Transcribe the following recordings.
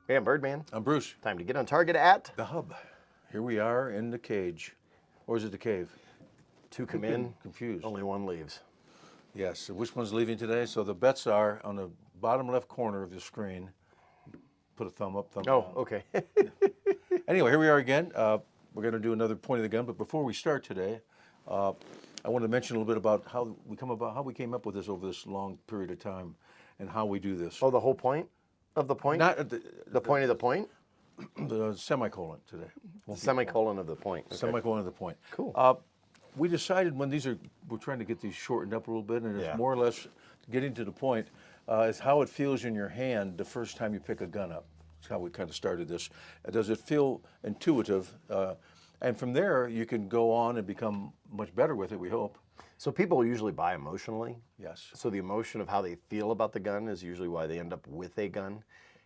Hey, I'm Birdman. I'm Bruce. Time to get on target at The hub. Here we are in the cage. Or is it the cave? two come in, Confused. only one leaves. Yes. So which one's leaving today? So the bets are on the bottom left corner of the screen. Put a thumb up, thumb down. Oh, okay. Anyway, here we are again. We're going to do another point of the gun. But before we start today, I want to mention a little bit about how we came up with this over this long period of time, and how we do this. Oh, the whole point of the point? Not the point of the point? the semicolon today. Semicolon of the point. Okay. Semicolon of the point. Cool. We decided when we're trying to get these shortened up a little bit, and Yeah. it's more or less getting to the point, is how it feels in your hand the first time you pick a gun up. That's how we kind of started this. Does it feel intuitive? And from there, you can go on and become much better with it, we hope. So people usually buy emotionally. Yes. So the emotion of how they feel about the gun is usually why they end up with a gun.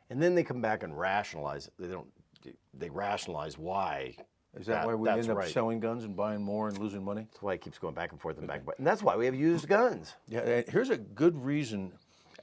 And then they come back and rationalize it. They rationalize why. Is that why we that's end up right. selling guns and buying more and losing money? That's why it keeps going back and forth and back and forth. And that's why we have used guns. Yeah, and here's a good reason,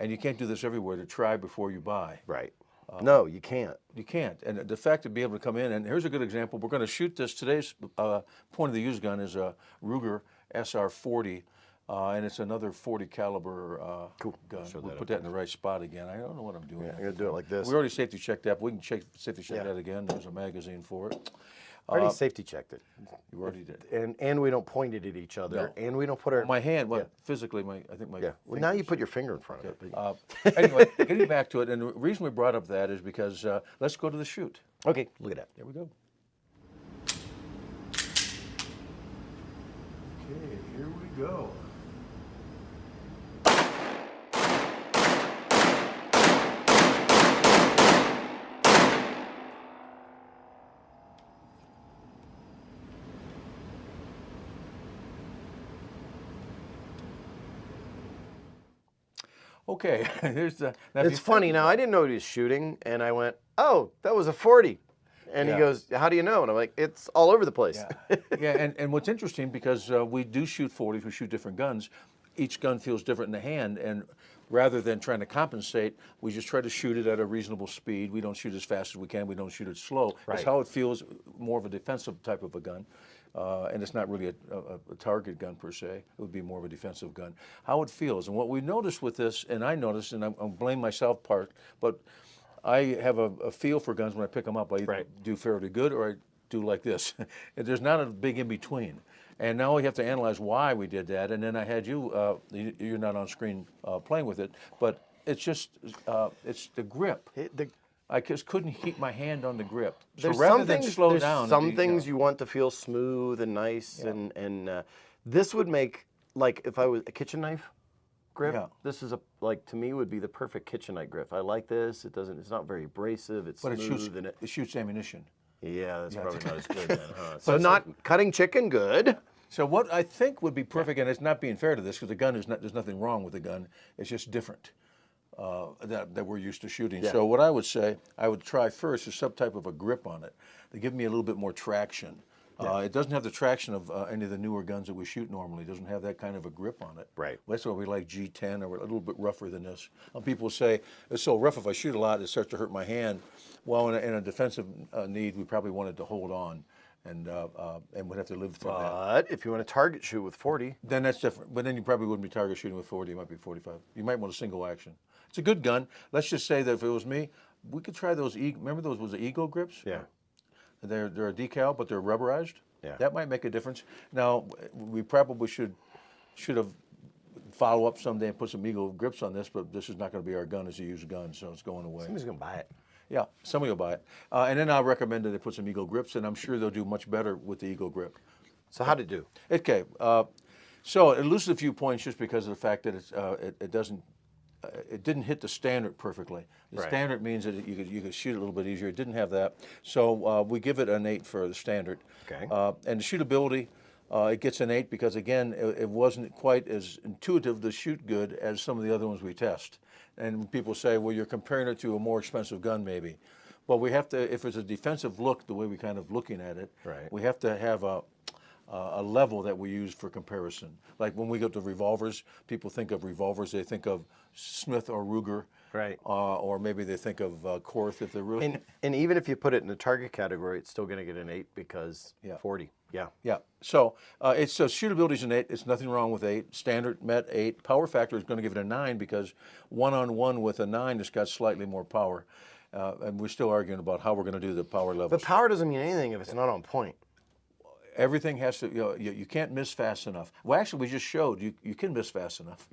and you can't do this everywhere, to try before you buy. Right. No, you can't. You can't. And the fact to be able to come in, and here's a good example. We're going to shoot this. Today's point of the used gun is a Ruger SR40, and it's another 40 caliber gun. We'll put that in the right spot again. I don't know what I'm doing. Yeah, I'm going to do it like this. We already safety checked that. We can safety check Yeah. that again. There's a magazine for it. Already safety checked it. You already did. And we don't point it at each other. No. And we don't put our... My hand, physically, I think my... Yeah. Well, now you put your finger in front of it. Anyway, getting back to it, and the reason we brought up that is because let's go to the shoot. Okay, look at that. There we go. Okay, here we go. Okay, here's the... It's funny. Now, I didn't know he was shooting, and I went, oh, that was a 40. And he goes, how do you know? And I'm like, it's all over the place. Yeah, and what's interesting, because we do shoot 40s, we shoot different guns, each gun feels different in the hand, and rather than trying to compensate, we just try to shoot it at a reasonable speed. We don't shoot as fast as we can, we don't shoot it slow. Right. It's how it feels, more of a defensive type of a gun. And it's not really a target gun per se. It would be more of a defensive gun. How it feels, and what we noticed with this, and I noticed, and I'm blame myself part, but I have a feel for guns when I pick them up. I either do fairly good or I do like this. And there's not a big in between. And now we have to analyze why we did that. And then I had you, you're not on screen playing with it, but it's just, it's the grip. I just couldn't keep my hand on the grip. So rather than slow down. Some things you want to feel smooth and nice, and this would make, like, if I was a kitchen knife grip, this is to me would be the perfect kitchen knife grip. I like this. It's not very abrasive. It's smooth. But it shoots ammunition. Yeah, that's probably not as good then, huh? So not cutting chicken, good. So what I think would be perfect, and it's not being fair to this, because the gun there's nothing wrong with the gun. It's just different. That we're used to shooting. So what I would say, I would try first is some type of a grip on it to give me a little bit more traction. It doesn't have the traction of any of the newer guns that we shoot normally. It doesn't have that kind of a grip on it. Right. That's why we like G10, or a little bit rougher than this. People say, it's so rough if I shoot a lot, it starts to hurt my hand. Well, in a defensive need, we probably wanted to hold on. And we'd have to live through that. But if you want to target shoot with 40, then that's different. But then you probably wouldn't be target shooting with 40. It might be 45. You might want a single action. It's a good gun. Let's just say that if it was me, we could try those. Remember those was the Eagle grips? Yeah. They're a decal, but they're rubberized. Yeah. That might make a difference. Now we probably should have follow up someday and put some Eagle grips on this, but this is not going to be our gun as a used gun, so it's going away. somebody's gonna buy it. Yeah, somebody will buy it. And then I'll recommend that they put some Eagle grips, and I'm sure they'll do much better with the Eagle grip. So how'd it do? Okay, so it loses a few points just because of the fact that it didn't hit the standard perfectly. The standard means that you could shoot it a little bit easier. It didn't have that, so we give it an 8 for the standard. Okay. And the shootability, it gets an 8 because again, it wasn't quite as intuitive to shoot good as some of the other ones we test. And people say, well, you're comparing it to a more expensive gun, maybe. Well, we have to, if it's a defensive look, the way we kind of looking at it, we have to have a level that we use for comparison. Like when we go to revolvers, people think of revolvers, they think of Smith or Ruger. Right. Or maybe they think of Korth if they're really. And even if you put it in the target category, it's still going to get an 8 because 40. Yeah. Yeah. So it's shootability is an 8. It's nothing wrong with 8. Standard met 8. Power factor is going to give it a 9 because one-on-one with a 9, it's got slightly more power. And we're still arguing about how we're going to do the power levels. But power doesn't mean anything if it's not on point. Everything has to, you can't miss fast enough. Well, actually, we just showed you can miss fast enough.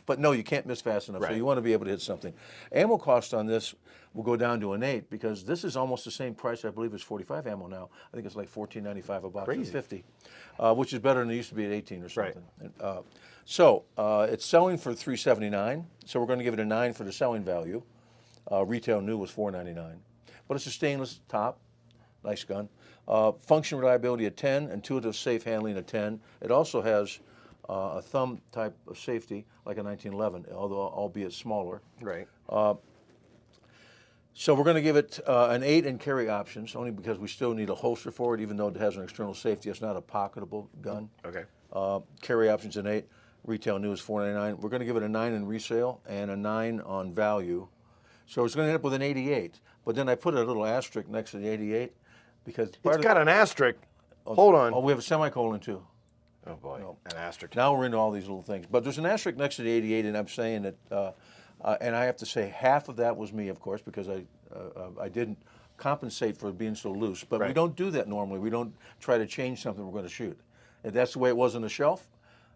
But no, you can't miss fast enough. Right. So you want to be able to hit something. Ammo cost on this will go down to an 8 because this is almost the same price, I believe, as 45 ammo now. I think it's like $14.95 a box. Crazy. 50, which is better than it used to be at 18 or something. Right. It's selling for $379. So we're going to give it a 9 for the selling value. Retail new was $499. But it's a stainless top. Nice gun. Function reliability at 10, intuitive safe handling at 10. It also has a thumb type of safety like a 1911, although albeit smaller. Right. So we're going to give it an 8 in carry options, only because we still need a holster for it, even though it has an external safety. It's not a pocketable gun. Okay. Carry options an 8. Retail new is $499. We're going to give it a 9 in resale and a 9 on value. So it's going to end up with an 88. But then I put a little asterisk next to the 88 because It's got an asterisk. Hold on. Oh, we have a semicolon too. Oh boy, an asterisk. Now we're into all these little things. But there's an asterisk next to the 88, and I'm saying that, and I have to say half of that was me, of course, because I didn't compensate for being so loose. But we don't do that normally. We don't try to change something we're going to shoot. If that's the way it was on the shelf,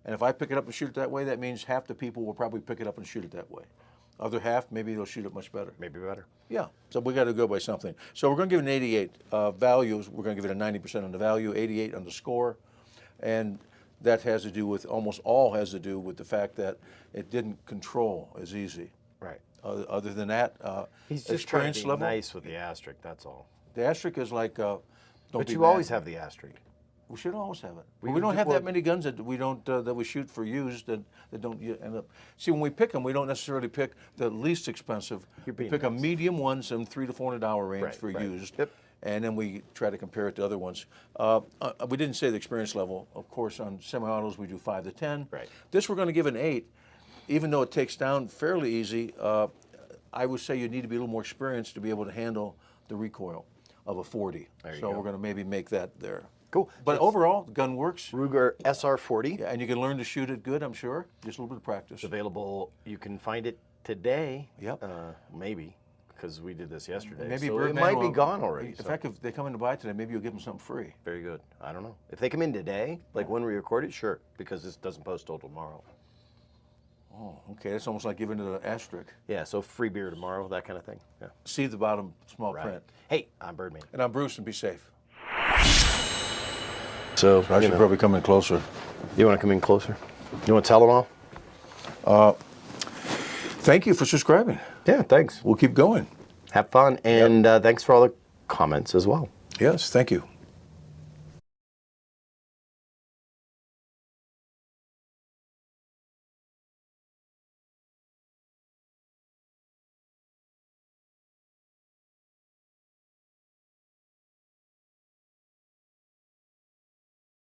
and if I pick it up and shoot it that way, that means half the people will probably pick it up and shoot it that way. Other half, maybe they'll shoot it much better. Maybe better. Yeah, so we got to go by something. So we're going to give it an 88. Values, we're going to give it a 90% on the value, 88 on the score. And that has to do with, almost all has to do with the fact that it didn't control as easy. Right. Other than that, He's just trying to experience be level. nice with the asterisk, that's all. The asterisk is like, don't But be you mad. always have the asterisk. We should always have it. We We don't have well- that many guns that we don't that we shoot for used that don't end up. See, when we pick them, we don't necessarily pick the least expensive. You're We being pick a nice. medium ones in $300 to $400 range Right, for right. used. Yep. And then we try to compare it to other ones. We didn't say the experience level. Of course, on semi-autos we do 5 to 10. Right. This we're going to give an 8, even though it takes down fairly easy. I would say you need to be a little more experienced to be able to handle the recoil of a 40. There you So go. we're going to maybe make that there. Cool. But overall, the gun works. Ruger SR40. Yeah, and you can learn to shoot it good, I'm sure. Just a little bit of practice. It's available. You can find it today. Yep. Maybe, because we did this yesterday. Maybe so it Birdman might be will- gone already. In so fact, if they come in to buy it today, maybe you'll give them something free. very good. I don't know. If they come in today, like when we record it, sure, because this doesn't post till tomorrow. Oh, okay. That's almost like giving it an asterisk. Yeah, so free beer tomorrow, that kind of thing. Yeah. See the bottom small Right. print. Hey, I'm Birdman. And I'm Bruce, and be safe. So, I should probably come in closer. you want to come in closer? You want to tell them all? Thank you for subscribing. Yeah, thanks. We'll keep going. Have fun, and thanks for all the comments as well. Yes, thank you.